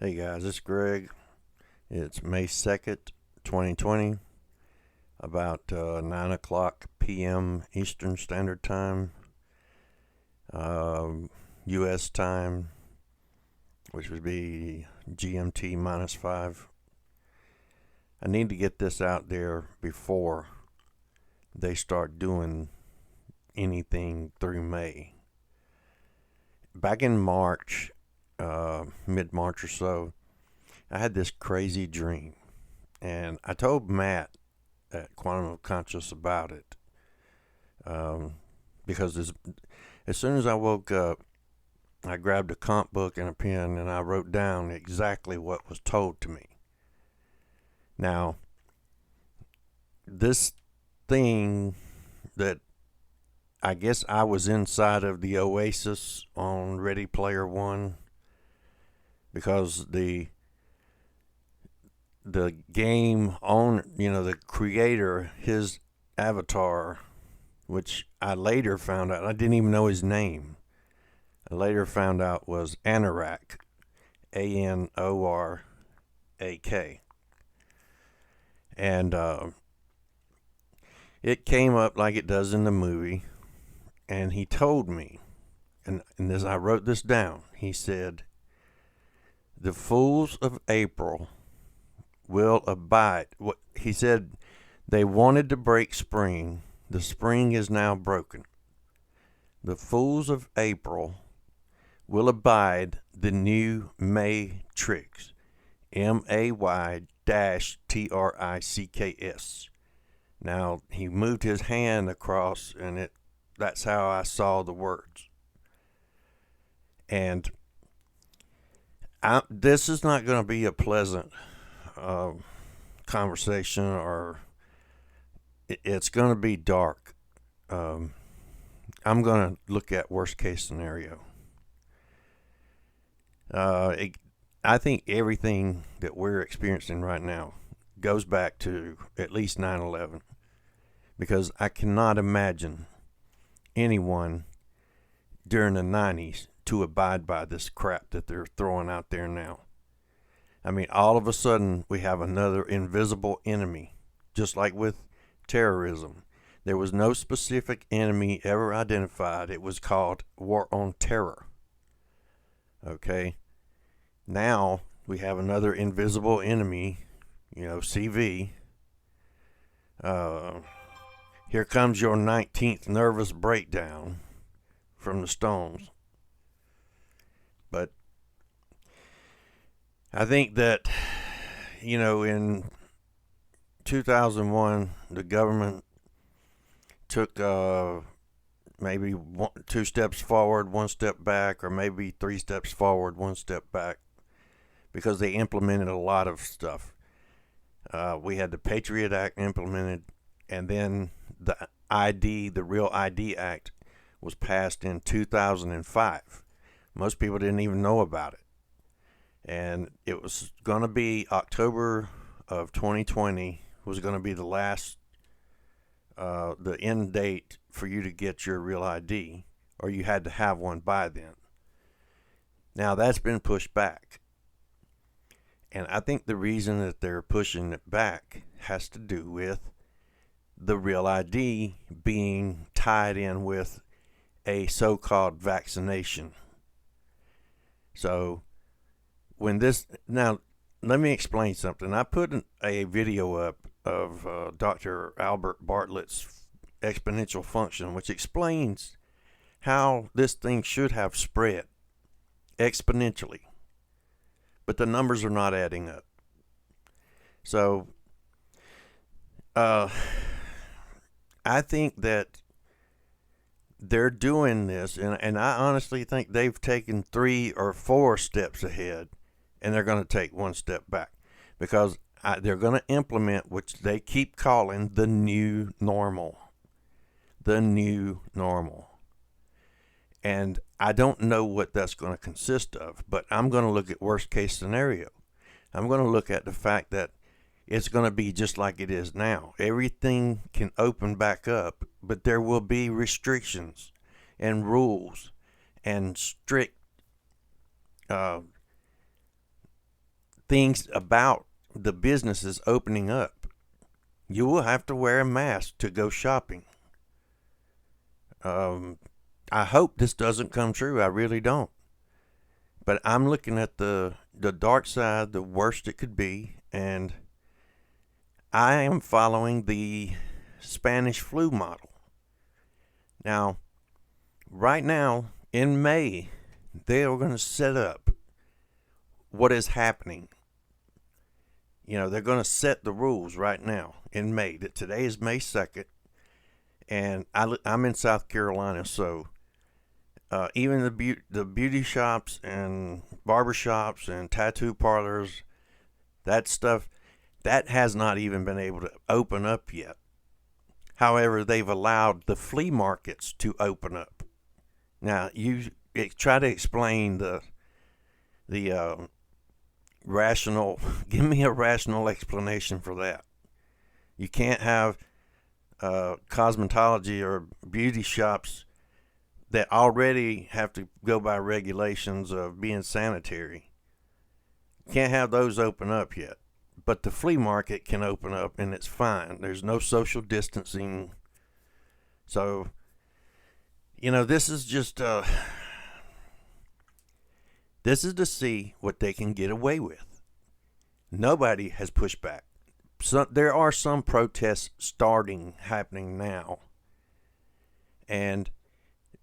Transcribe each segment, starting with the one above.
Hey guys, this is Greg. It's May 2nd, 2020, about 9 o'clock p.m. Eastern Standard Time, U.S. time, which would be GMT minus 5. I need to get this out there before they start doing anything through May. Back in March, mid-March or so, I had this crazy dream, and I told Matt at Quantum of Conscious about it, um, because as soon as I woke up, I grabbed a comp book and a pen and I wrote down exactly what was told to me. Now, this thing that I guess I was inside of the Oasis on Ready Player One, because the game on, the creator, his avatar, which I later found out, I didn't even know his name. I later found out was Anorak, Anorak. And it came up like it does in the movie. And he told me, and this, I wrote this down. He said, "The fools of April will abide." What he said, they wanted to break spring. The spring is now broken. The fools of April will abide the new May tricks. MAY-TRICKS. Now he moved his hand across, and that's how I saw the words. And this is not going to be a pleasant uh, conversation, or it's going to be dark. I'm going to look at worst case scenario. I think everything that we're experiencing right now goes back to at least 9/11, because I cannot imagine anyone during the 90s to abide by this crap that they're throwing out there now. I mean, all of a sudden we have another invisible enemy, just like with terrorism. There was no specific enemy ever identified. It was called War on Terror. Okay? Now we have another invisible enemy, CV. Here comes your 19th nervous breakdown from the Stones. But I think that, in 2001, the government took maybe two steps forward, one step back, or maybe three steps forward, one step back, because they implemented a lot of stuff. We had the Patriot Act implemented, and then the Real ID Act, was passed in 2005. Most people didn't even know about it. And it was going to be October of 2020 was going to be the end date for you to get your Real ID, or you had to have one by then. Now that's been pushed back. And I think the reason that they're pushing it back has to do with the Real ID being tied in with a so-called vaccination. So now let me explain something. I put a video up of Dr. Albert Bartlett's exponential function, which explains how this thing should have spread exponentially, but the numbers are not adding up. So I think that they're doing this, and I honestly think they've taken 3 or 4 steps ahead, and they're going to take one step back, because they're going to implement, which they keep calling the new normal. The new normal. And I don't know what that's going to consist of, but I'm going to look at worst case scenario. I'm going to look at the fact that it's going to be just like it is now. Everything can open back up, but there will be restrictions and rules and strict things about the businesses opening up. You will have to wear a mask to go shopping. I hope this doesn't come true. I really don't. But I'm looking at the dark side, the worst it could be, and I am following the Spanish flu model. Now, right now, in May, they are going to set up what is happening. They're going to set the rules right now in May. Today is May 2nd, and I'm in South Carolina, so even the beauty shops and barber shops and tattoo parlors, that stuff, that has not even been able to open up yet. However, they've allowed the flea markets to open up. Now, you try to explain the rational, give me a rational explanation for that. You can't have cosmetology or beauty shops that already have to go by regulations of being sanitary. Can't have those open up yet. But the flea market can open up and it's fine. There's no social distancing. So, this is just, this is to see what they can get away with. Nobody has pushed back. So, there are some protests happening now. And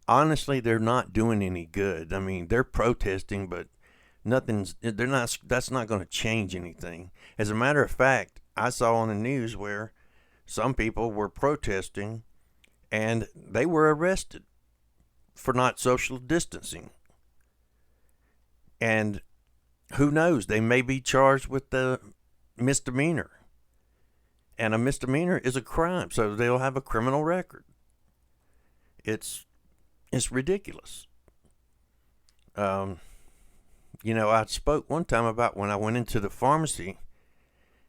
honestly, they're not doing any good. I mean, they're protesting, but that's not going to change anything. As a matter of fact, I saw on the news where some people were protesting and they were arrested for not social distancing. And who knows, they may be charged with the misdemeanor. And a misdemeanor is a crime, so they'll have a criminal record. It's ridiculous. I spoke one time about when I went into the pharmacy.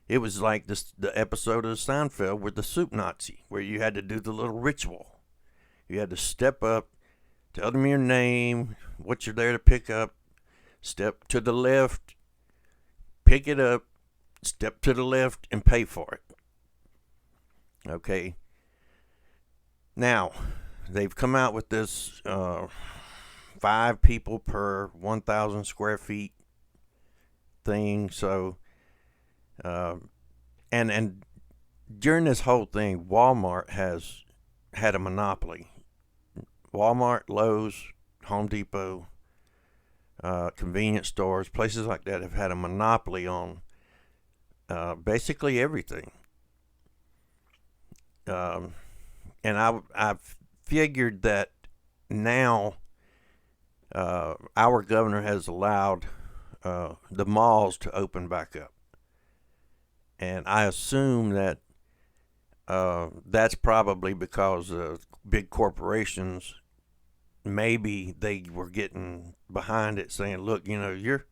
It was like the episode of Seinfeld with the soup Nazi, where you had to do the little ritual. You had to step up, tell them your name, what you're there to pick up, step to the left, pick it up, step to the left, and pay for it. Okay. Now, they've come out with this 5 people per 1,000 square feet thing. So, and during this whole thing, Walmart has had a monopoly. Walmart, Lowe's, Home Depot, convenience stores, places like that have had a monopoly on basically everything. And I've figured that now our governor has allowed the malls to open back up. And I assume that that's probably because big corporations, maybe they were getting behind it saying, look, you're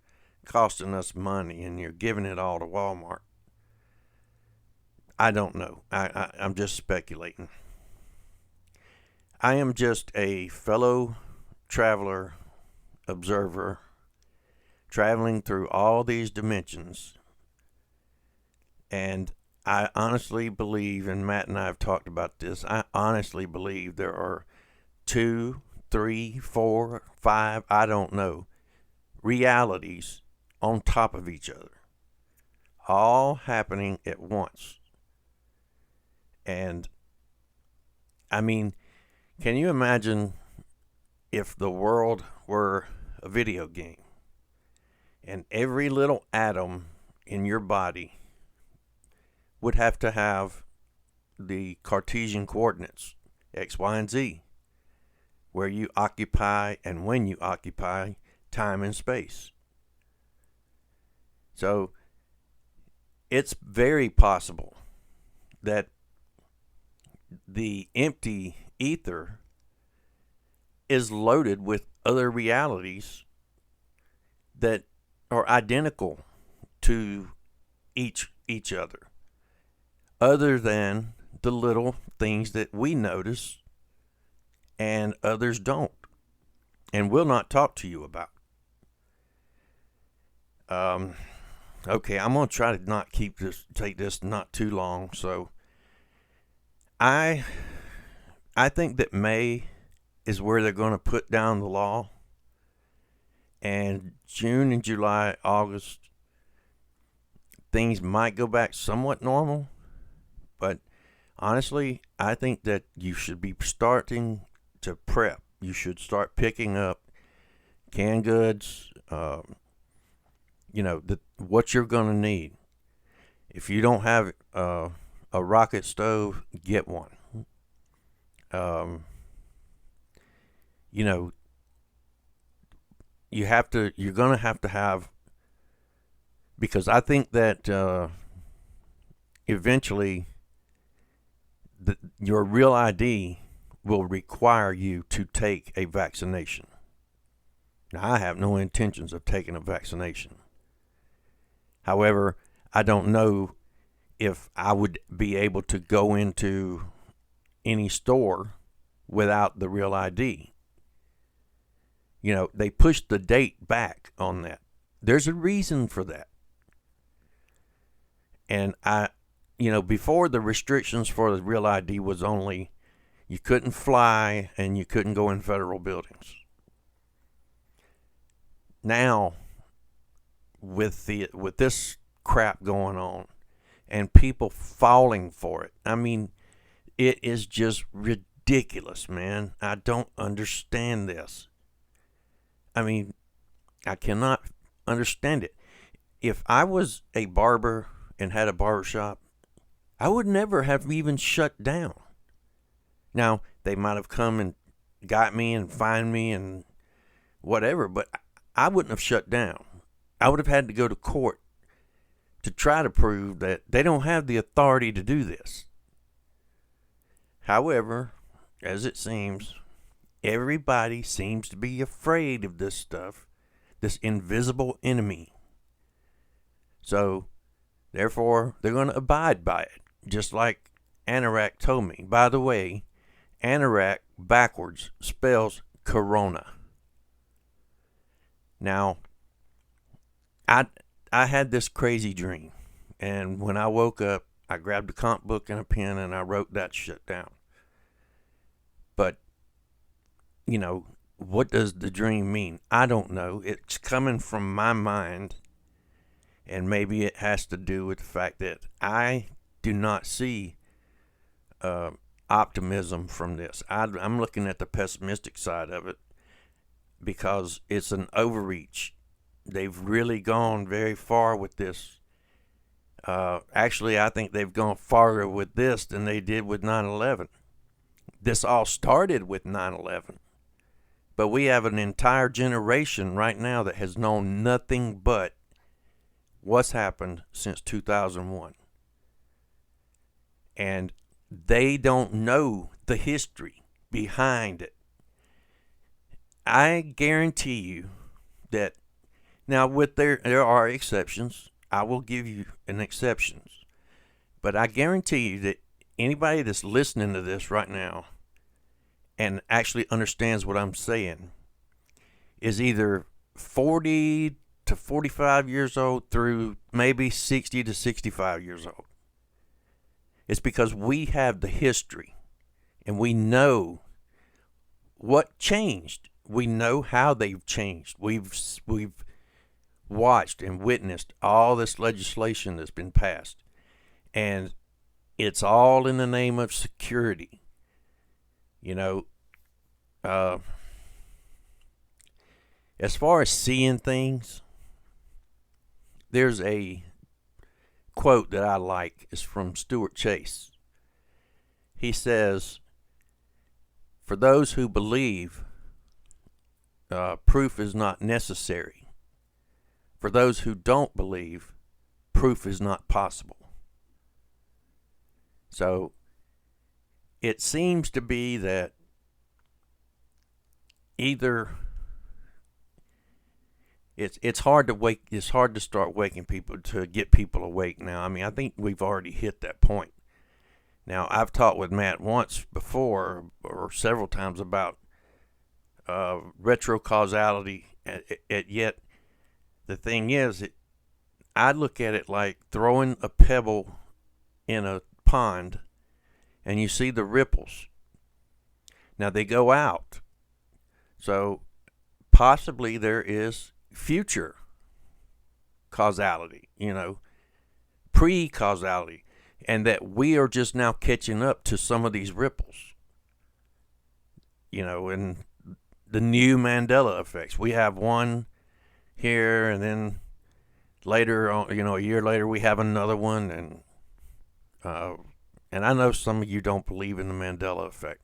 costing us money and you're giving it all to Walmart. I don't know. I'm just speculating. I am just a fellow traveler, observer, traveling through all these dimensions. And I honestly believe, and Matt and I have talked about this, I honestly believe there are 2, 3, 4, 5, I don't know, realities on top of each other, all happening at once. And I mean, can you imagine if the world were a video game and every little atom in your body would have to have the Cartesian coordinates, X, Y, and Z, where you occupy and when you occupy time and space. So it's very possible that the empty ether is loaded with other realities that are identical to each other than the little things that we notice and others don't and will not talk to you about. Okay, I'm gonna try to not take this not too long. So I I think that May is where they're gonna put down the law, and June and July, August, things might go back somewhat normal. But honestly, I think that you should be starting to prep. You should start picking up canned goods. What you're gonna need. If you don't have a rocket stove, get one. Um, you know, You're gonna have to have, because I think that eventually your real ID will require you to take a vaccination. Now, I have no intentions of taking a vaccination. However, I don't know if I would be able to go into any store without the real ID. They pushed the date back on that. There's a reason for that. And before, the restrictions for the real ID was only you couldn't fly and you couldn't go in federal buildings. Now, with this crap going on and people falling for it, I mean, it is just ridiculous, man. I don't understand this. I mean, I cannot understand it. If I was a barber and had a barbershop, I would never have even shut down. Now, they might have come and got me and fined me and whatever, but I wouldn't have shut down. I would have had to go to court to try to prove that they don't have the authority to do this. However, as it seems, everybody seems to be afraid of this stuff, this invisible enemy. So, therefore, they're going to abide by it, just like Anorak told me. By the way, Anorak backwards spells corona. Now, I had this crazy dream, and when I woke up, I grabbed a comp book and a pen and I wrote that shit down. But, what does the dream mean? I don't know. It's coming from my mind, and maybe it has to do with the fact that I do not see optimism from this. I'm looking at the pessimistic side of it because it's an overreach. They've really gone very far with this. Actually, I think they've gone farther with this than they did with 9/11. This all started with 9/11. But we have an entire generation right now that has known nothing but what's happened since 2001. And they don't know the history behind it. I guarantee you that, now there are exceptions. I will give you an exception. But I guarantee you that anybody that's listening to this right now and actually understands what I'm saying is either 40 to 45 years old through maybe 60 to 65 years old. It's because we have the history and we know what changed. We know how they've changed. We've watched and witnessed all this legislation that's been passed, and it's all in the name of security. As far as seeing things, there's a quote that I like. It's from Stuart Chase. He says, "For those who believe, proof is not necessary. For those who don't believe, proof is not possible." So it seems to be that either it's hard to start waking people, to get people awake now. I mean, I think we've already hit that point. Now, I've talked with Matt once before, or several times, about retrocausality, yet the thing is, I look at it like throwing a pebble in a pond and you see the ripples. Now they go out. So possibly there is future causality, pre-causality, and that we are just now catching up to some of these ripples, and the new Mandela effects. We have one here, and then later on, a year later, we have another one, and I know some of you don't believe in the Mandela effect.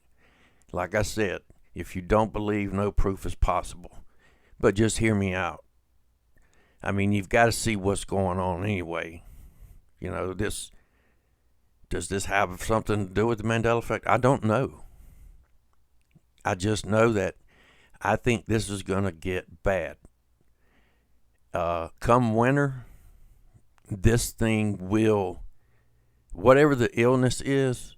Like I said, if you don't believe, no proof is possible. But just hear me out. I mean, you've got to see what's going on anyway. Does this have something to do with the Mandela effect? I don't know. I just know that I think this is going to get bad. Come winter, this thing will, whatever the illness is,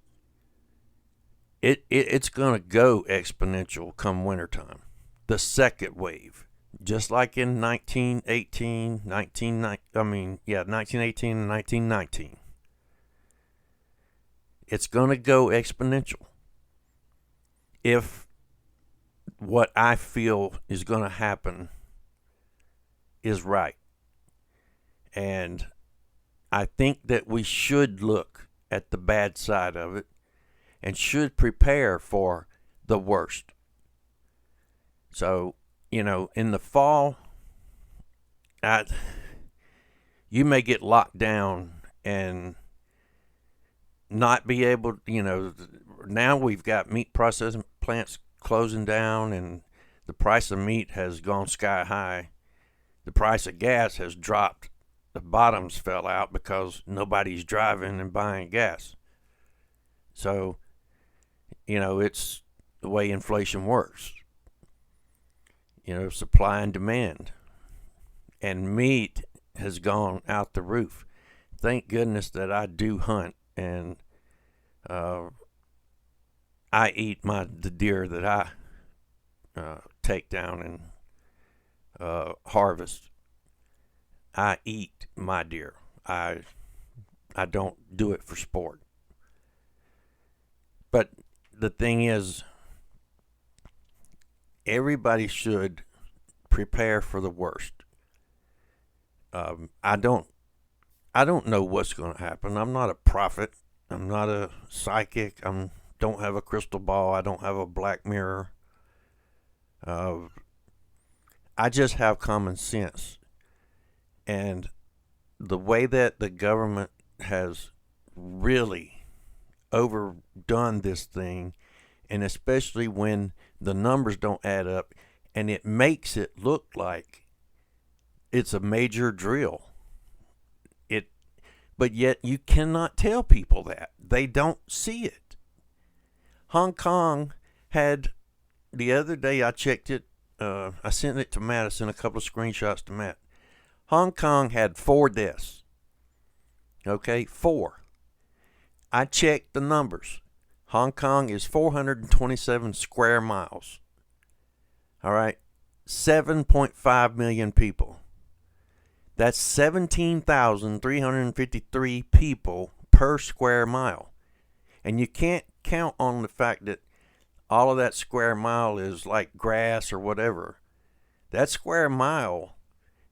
it's going to go exponential come wintertime. The second wave, just like in 1918 and 1919. It's going to go exponential if what I feel is going to happen is right. And I think that we should look at the bad side of it and should prepare for the worst. So, in the fall, you may get locked down and not be able, now we've got meat processing plants closing down and the price of meat has gone sky high. The price of gas has dropped. The bottoms fell out because nobody's driving and buying gas. So, it's the way inflation works. Supply and demand. And meat has gone out the roof. Thank goodness that I do hunt, and I eat the deer that I take down and harvest. I eat my deer. I don't do it for sport. But the thing is, everybody should prepare for the worst. I don't know what's going to happen. I'm not a prophet. I'm not a psychic. Don't have a crystal ball. I don't have a black mirror. I just have common sense. And the way that the government has really overdone this thing, and especially when the numbers don't add up, and it makes it look like it's a major drill. But yet you cannot tell people that. They don't see it. Hong Kong had, the other day I checked it, I sent it to Matt, I sent a couple of screenshots to Matt. Hong Kong had 4 deaths. Okay, 4. I checked the numbers. Hong Kong is 427 square miles. All right, 7.5 million people. That's 17,353 people per square mile. And you can't count on the fact that all of that square mile is like grass or whatever. That square mile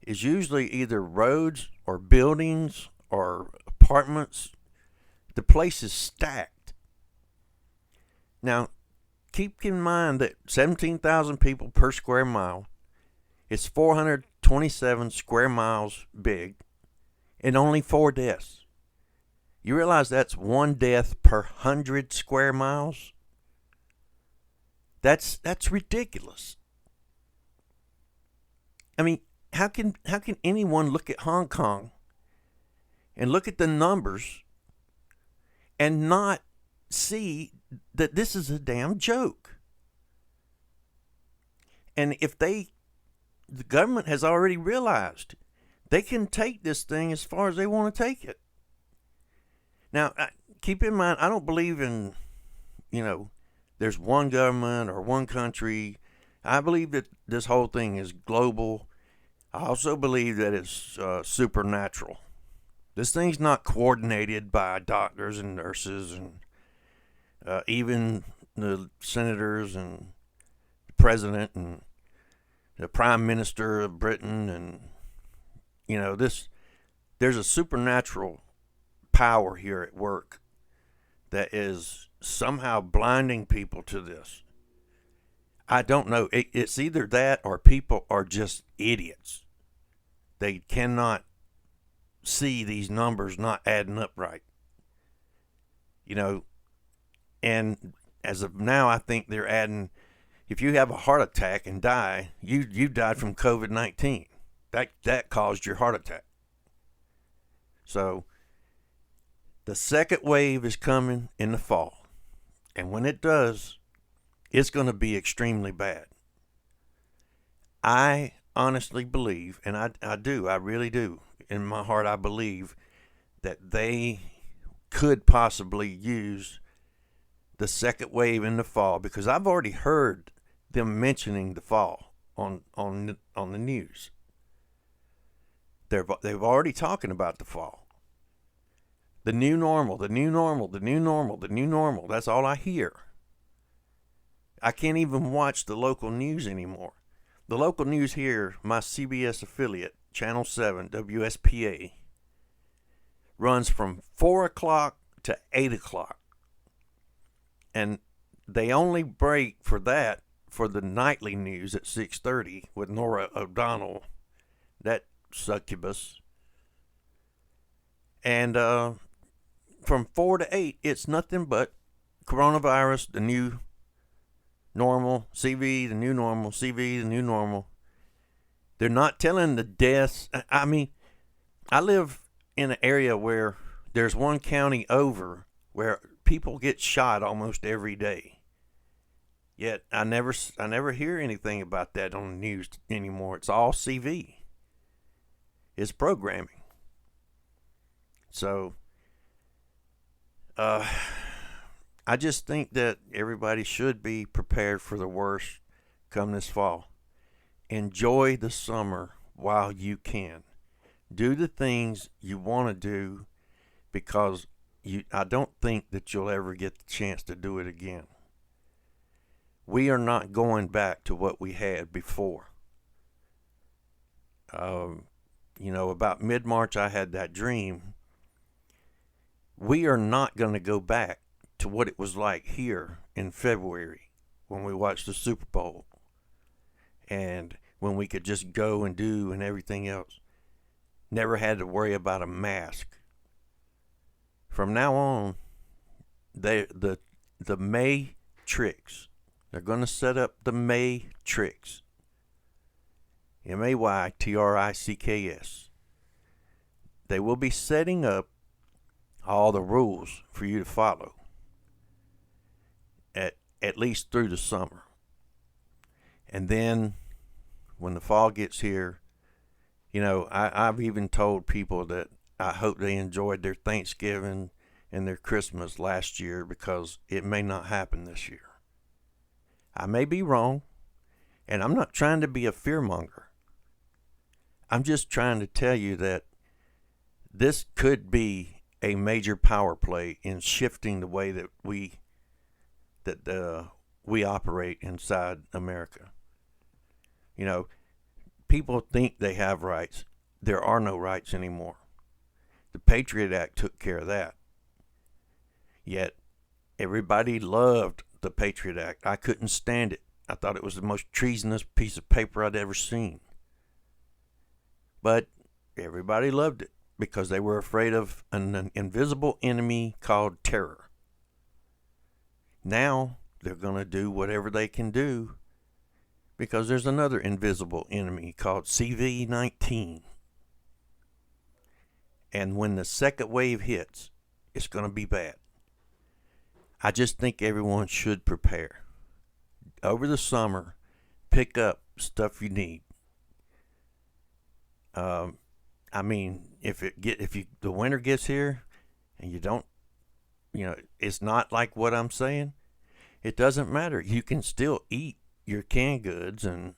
is usually either roads or buildings or apartments. The place is stacked. Now, keep in mind that 17,000 people per square mile. It's 427 square miles big and only 4 deaths. You realize that's 1 death per 100 square miles? That's ridiculous. I mean, how can anyone look at Hong Kong and look at the numbers and not see that this is a damn joke? And if the government has already realized they can take this thing as far as they want to take it. Now, keep in mind, I don't believe in, there's one government or one country. I believe that this whole thing is global. I also believe that it's supernatural. This thing's not coordinated by doctors and nurses and even the senators and the president and the prime minister of Britain. And, there's a supernatural power here at work that is somehow blinding people to this. I don't know. It's either that or people are just idiots. They cannot see these numbers not adding up right. And as of now, I think they're adding, if you have a heart attack and die, you died from COVID-19. That caused your heart attack. So the second wave is coming in the fall. And when it does, it's going to be extremely bad. I honestly believe, and I really do, in my heart I believe that they could possibly use the second wave in the fall, because I've already heard them mentioning the fall on the news. They've already talking about the fall. The new normal, the new normal, the new normal, the new normal. That's all I hear. I can't even watch the local news anymore. The local news here, my CBS affiliate, Channel 7, WSPA, runs from 4 o'clock to 8 o'clock. And they only break for that for the nightly news at 6:30 with Norah O'Donnell, that succubus. And from 4 to 8, it's nothing but coronavirus, the new normal, CV, the new normal, CV, the new normal. They're not telling the deaths. I mean, I live in an area where there's one county over where people get shot almost every day. Yet I never hear anything about that on the news anymore. It's all CV. It's programming. So I just think that everybody should be prepared for the worst come this fall. Enjoy the summer while you can. Do the things you want to do, because I don't think that you'll ever get the chance to do it again. We are not going back to what we had before. About mid-March, I had that dream. We are not going to go back to what it was like here in February when we watched the Super Bowl and when we could just go and do and everything else. Never had to worry about a mask. From now on, the Matrix. They're going to set up the Matrix. Maytricks. They will be setting up all the rules for you to follow at least through the summer. And then when the fall gets here, I've even told people that I hope they enjoyed their Thanksgiving and their Christmas last year, because it may not happen this year. I may be wrong, and I'm not trying to be a fearmonger. I'm just trying to tell you that this could be a major power play in shifting the way that we operate inside America. People think they have rights. There are no rights anymore. The Patriot Act took care of that. Yet everybody loved the Patriot Act. I couldn't stand it. I thought it was the most treasonous piece of paper I'd ever seen. But everybody loved it because they were afraid of an invisible enemy called terror. Now they're going to do whatever they can do because there's another invisible enemy called CV-19. And when the second wave hits, it's going to be bad. I just think everyone should prepare. Over the summer, pick up stuff you need. If the winter gets here and you don't, it's not like what I'm saying, it doesn't matter. You can still eat your canned goods and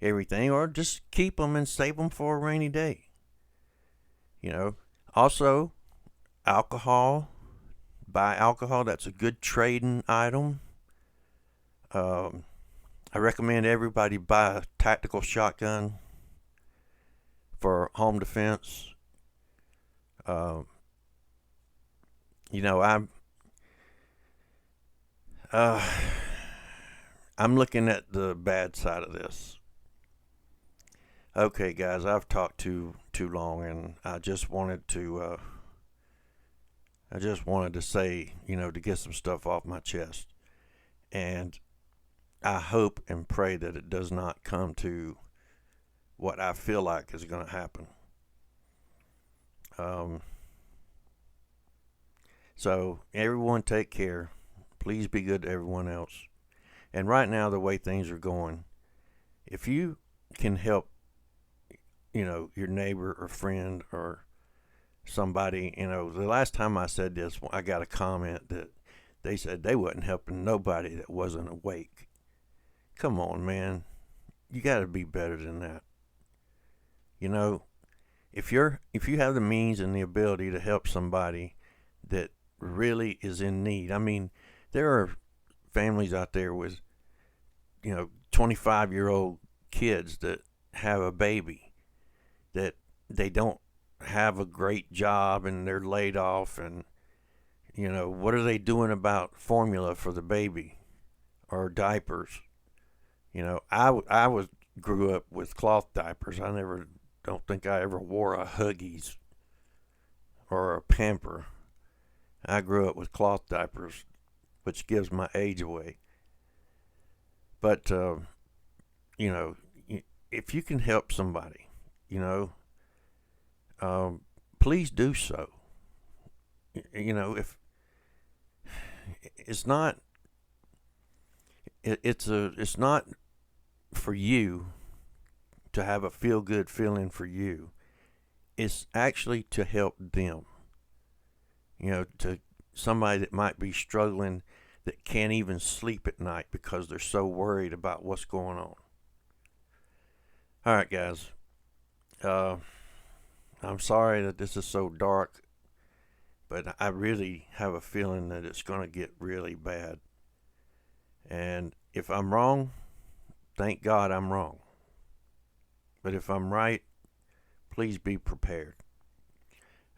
everything, or just keep them and save them for a rainy day. Also, alcohol. Buy alcohol. That's a good trading item. I recommend everybody buy a tactical shotgun for home defense. Uh, uh, I'm looking at the bad side of this. Okay, guys, I've talked too long, and I just wanted to say, to get some stuff off my chest, and I hope and pray that it does not come to what I feel like is going to happen. So everyone, take care. Please be good to everyone else. And right now, the way things are going, if you can help, your neighbor or friend or somebody, the last time I said this, I got a comment that they said they wasn't helping nobody that wasn't awake. Come on, man. You got to be better than that. If you have the means and the ability to help somebody that really is in need. I mean, there are families out there with 25-year-old kids that have a baby that they don't have a great job and they're laid off, and what are they doing about formula for the baby or diapers? I grew up with cloth diapers. Don't think I ever wore a Huggies or a Pamper. I grew up with cloth diapers, which gives my age away. But if you can help somebody, please do so. If it's not, it's not for you to have a feel good feeling for you. It's actually to help them. To somebody that might be struggling, that can't even sleep at night because they're so worried about what's going on. All right, guys. I'm sorry that this is so dark, but I really have a feeling that it's going to get really bad. And if I'm wrong, thank God I'm wrong. But if I'm right, please be prepared.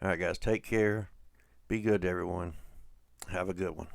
All right, guys, take care. Be good to everyone. Have a good one.